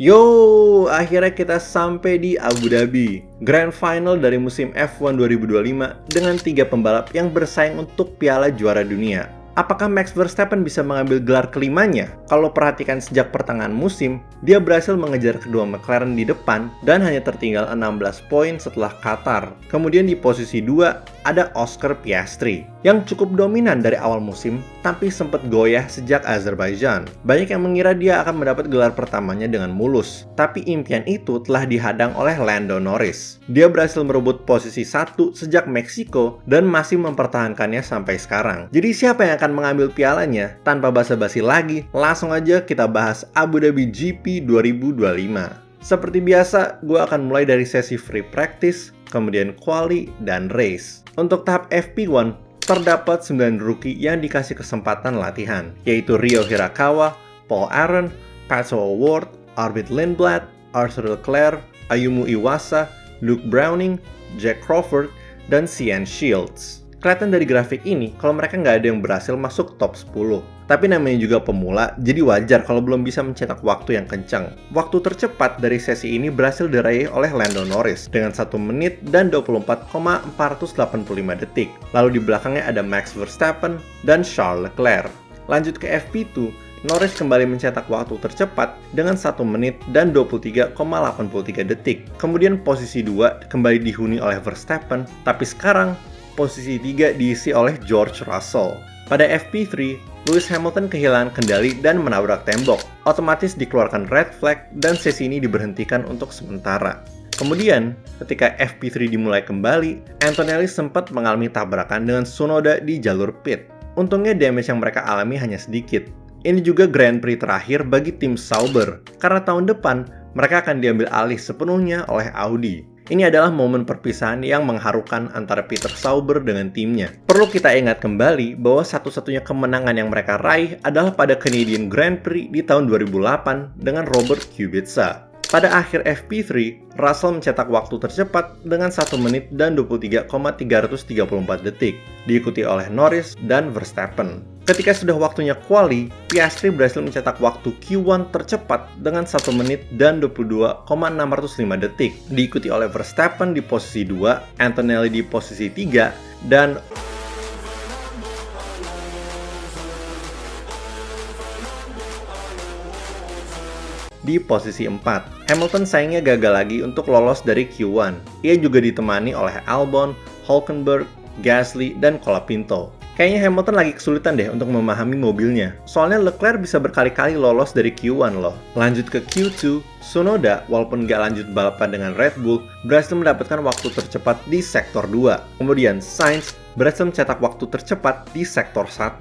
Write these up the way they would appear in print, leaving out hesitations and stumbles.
Yo, akhirnya kita sampai di Abu Dhabi, Grand Final dari musim F1 2025 dengan 3 pembalap yang bersaing untuk Piala Juara Dunia. Apakah Max Verstappen bisa mengambil gelar kelimanya? Kalau perhatikan sejak pertengahan musim, dia berhasil mengejar kedua McLaren di depan dan hanya tertinggal 16 poin setelah Qatar. Kemudian di posisi 2 ada Oscar Piastri yang cukup dominan dari awal musim tapi sempat goyah sejak Azerbaijan. Banyak yang mengira dia akan mendapat gelar pertamanya dengan mulus, tapi impian itu telah dihadang oleh Lando Norris. Dia berhasil merebut posisi 1 sejak Meksiko dan masih mempertahankannya sampai sekarang. Jadi siapa yang akan mengambil pialanya? Tanpa basa-basi lagi, langsung aja kita bahas Abu Dhabi GP 2025. Seperti biasa, gue akan mulai dari sesi free practice, kemudian quali, dan race. Untuk tahap FP1, terdapat 9 rookie yang dikasih kesempatan latihan, yaitu Rio Hirakawa, Paul Aron, Pato O'Ward, Arvid Lindblad, Arthur Leclerc, Ayumu Iwasa, Luke Browning, Jack Crawford, dan Sian Shields. Kelihatan dari grafik ini kalau mereka nggak ada yang berhasil masuk top 10. Tapi namanya juga pemula, jadi wajar kalau belum bisa mencetak waktu yang kencang. Waktu tercepat dari sesi ini berhasil diraih oleh Lando Norris dengan 1 menit dan 24,485 detik. Lalu di belakangnya ada Max Verstappen dan Charles Leclerc. Lanjut ke FP2, Norris kembali mencetak waktu tercepat dengan 1 menit dan 23,83 detik. Kemudian posisi 2 kembali dihuni oleh Verstappen, tapi sekarang posisi 3 diisi oleh George Russell. Pada FP3, Lewis Hamilton kehilangan kendali dan menabrak tembok. Otomatis dikeluarkan red flag dan sesi ini diberhentikan untuk sementara. Kemudian, ketika FP3 dimulai kembali, Antonelli sempat mengalami tabrakan dengan Tsunoda di jalur pit. Untungnya damage yang mereka alami hanya sedikit. Ini juga Grand Prix terakhir bagi tim Sauber, karena tahun depan mereka akan diambil alih sepenuhnya oleh Audi. Ini adalah momen perpisahan yang mengharukan antara Peter Sauber dengan timnya. Perlu kita ingat kembali bahwa satu-satunya kemenangan yang mereka raih adalah pada Canadian Grand Prix di tahun 2008 dengan Robert Kubica. Pada akhir FP3, Russell mencetak waktu tercepat dengan 1 menit dan 23,334 detik, diikuti oleh Norris dan Verstappen. Ketika sudah waktunya quali, Piastri berhasil mencetak waktu Q1 tercepat dengan 1 menit dan 22,605 detik, diikuti oleh Verstappen di posisi 2, Antonelli di posisi 3, dan di posisi 4. Hamilton sayangnya gagal lagi untuk lolos dari Q1. Ia juga ditemani oleh Albon, Hülkenberg, Gasly, dan Colapinto. Kayaknya Hamilton lagi kesulitan deh untuk memahami mobilnya. Soalnya Leclerc bisa berkali-kali lolos dari Q1 loh. Lanjut ke Q2, Tsunoda walaupun nggak lanjut balapan dengan Red Bull, berhasil mendapatkan waktu tercepat di sektor 2. Kemudian Sainz berhasil mencetak waktu tercepat di sektor 1.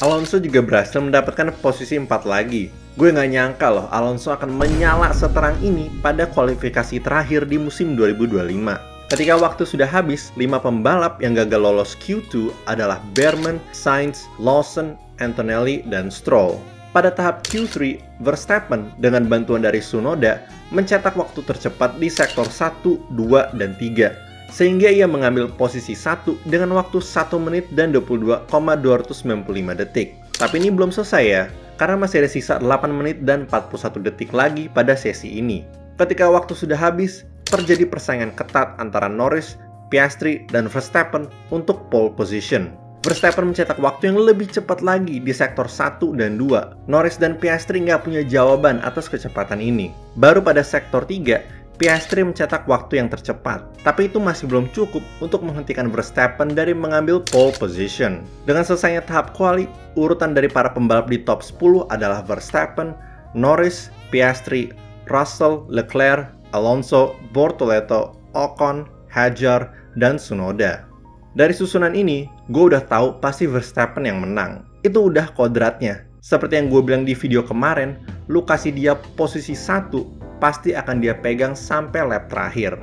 Alonso juga berhasil mendapatkan posisi 4 lagi. Gue nggak nyangka loh Alonso akan menyala seterang ini pada kualifikasi terakhir di musim 2025. Ketika waktu sudah habis, 5 pembalap yang gagal lolos Q2 adalah Behrman, Sainz, Lawson, Antonelli, dan Stroll. Pada tahap Q3, Verstappen dengan bantuan dari Tsunoda mencetak waktu tercepat di sektor 1, 2, dan 3. Sehingga ia mengambil posisi 1 dengan waktu 1 menit dan 22,295 detik. Tapi ini belum selesai ya, karena masih ada sisa 8 menit dan 41 detik lagi pada sesi ini. Ketika waktu sudah habis, terjadi persaingan ketat antara Norris, Piastri, dan Verstappen untuk pole position. Verstappen mencetak waktu yang lebih cepat lagi di sektor 1 dan 2. Norris dan Piastri nggak punya jawaban atas kecepatan ini. Baru pada sektor 3, Piastri mencetak waktu yang tercepat. Tapi itu masih belum cukup untuk menghentikan Verstappen dari mengambil pole position. Dengan selesainya tahap quali, urutan dari para pembalap di top 10 adalah Verstappen, Norris, Piastri, Russell, Leclerc, Alonso, Bortoleto, Ocon, Hadjar, dan Tsunoda. Dari susunan ini, gue udah tahu pasti Verstappen yang menang. Itu udah kodratnya. Seperti yang gue bilang di video kemarin, lu kasih dia posisi 1, pasti akan dia pegang sampai lap terakhir.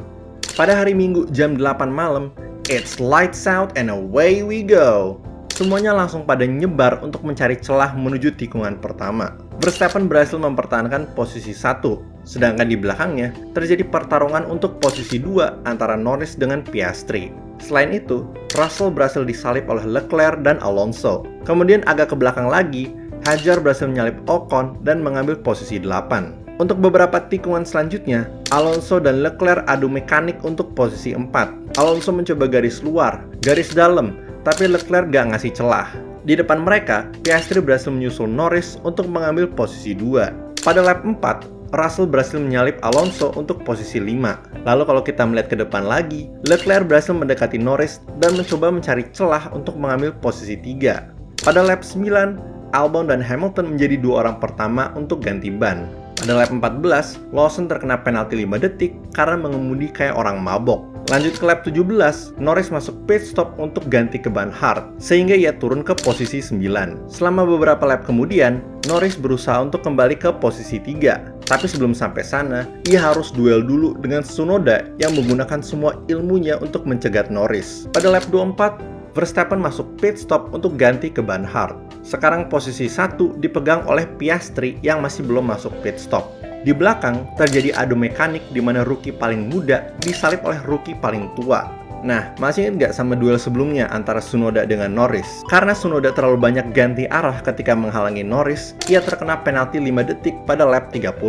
Pada hari Minggu jam 8 malam, it's lights out and away we go. Semuanya langsung pada nyebar untuk mencari celah menuju tikungan pertama. Verstappen berhasil mempertahankan posisi 1, sedangkan di belakangnya terjadi pertarungan untuk posisi 2 antara Norris dengan Piastri. Selain itu, Russell berhasil disalip oleh Leclerc dan Alonso. Kemudian agak ke belakang lagi, Hadjar berhasil menyalip Ocon dan mengambil posisi 8. Untuk beberapa tikungan selanjutnya, Alonso dan Leclerc adu mekanik untuk posisi 4. Alonso mencoba garis luar, garis dalam, tapi Leclerc gak ngasih celah. Di depan mereka, Piastri berhasil menyusul Norris untuk mengambil posisi 2. Pada lap 4, Russell berhasil menyalip Alonso untuk posisi 5. Lalu kalau kita melihat ke depan lagi, Leclerc berhasil mendekati Norris dan mencoba mencari celah untuk mengambil posisi 3. Pada lap 9, Albon dan Hamilton menjadi dua orang pertama untuk ganti ban. Pada lap 14, Lawson terkena penalti 5 detik karena mengemudi kayak orang mabok. Lanjut ke lap 17, Norris masuk pit stop untuk ganti ke ban hard, sehingga ia turun ke posisi 9. Selama beberapa lap kemudian, Norris berusaha untuk kembali ke posisi 3. Tapi sebelum sampai sana, ia harus duel dulu dengan Tsunoda yang menggunakan semua ilmunya untuk mencegat Norris. Pada lap 24, Verstappen masuk pit stop untuk ganti ke ban hard. Sekarang posisi 1 dipegang oleh Piastri yang masih belum masuk pit stop. Di belakang terjadi adu mekanik di mana rookie paling muda disalip oleh rookie paling tua. Nah, masih ingat nggak sama duel sebelumnya antara Tsunoda dengan Norris? Karena Tsunoda terlalu banyak ganti arah ketika menghalangi Norris, ia terkena penalti 5 detik pada lap 30.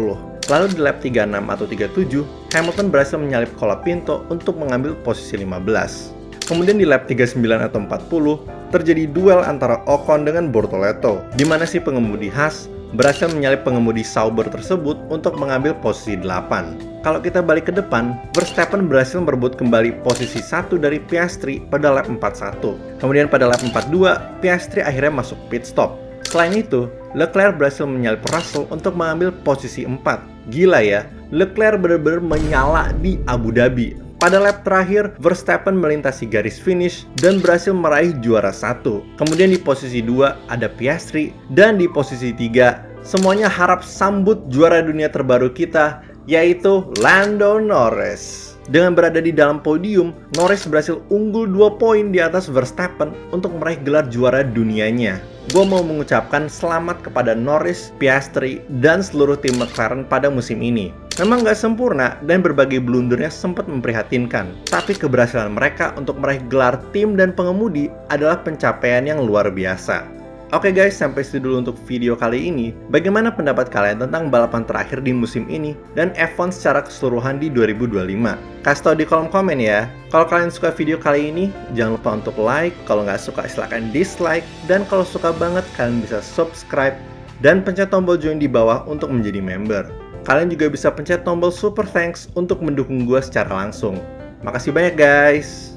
Lalu di lap 36 atau 37, Hamilton berhasil menyalip Colapinto untuk mengambil posisi 15. Kemudian di lap 39 atau 40, terjadi duel antara Ocon dengan Bortoleto, di mana si pengemudi Haas berhasil menyalip pengemudi Sauber tersebut untuk mengambil posisi 8. Kalau kita balik ke depan, Verstappen berhasil merebut kembali posisi 1 dari Piastri pada lap 41. Kemudian pada lap 42, Piastri akhirnya masuk pit stop. Selain itu, Leclerc berhasil menyalip Russell untuk mengambil posisi 4. Gila ya, Leclerc benar-benar menyala di Abu Dhabi. Pada lap terakhir, Verstappen melintasi garis finish dan berhasil meraih juara 1. Kemudian di posisi 2 ada Piastri, dan di posisi 3 semuanya harap sambut juara dunia terbaru kita, yaitu Lando Norris. Dengan berada di dalam podium, Norris berhasil unggul 2 poin di atas Verstappen untuk meraih gelar juara dunianya. Gue mau mengucapkan selamat kepada Norris, Piastri, dan seluruh tim McLaren pada musim ini. Memang gak sempurna dan berbagai blundernya sempat memprihatinkan, tapi keberhasilan mereka untuk meraih gelar tim dan pengemudi adalah pencapaian yang luar biasa. Oke guys, sampai situ dulu untuk video kali ini. Bagaimana pendapat kalian tentang balapan terakhir di musim ini dan F1 secara keseluruhan di 2025? Kasih tau di kolom komen ya. Kalau kalian suka video kali ini, jangan lupa untuk like. Kalau nggak suka silahkan dislike. Dan kalau suka banget, kalian bisa subscribe dan pencet tombol join di bawah untuk menjadi member. Kalian juga bisa pencet tombol super thanks untuk mendukung gue secara langsung. Makasih banyak guys.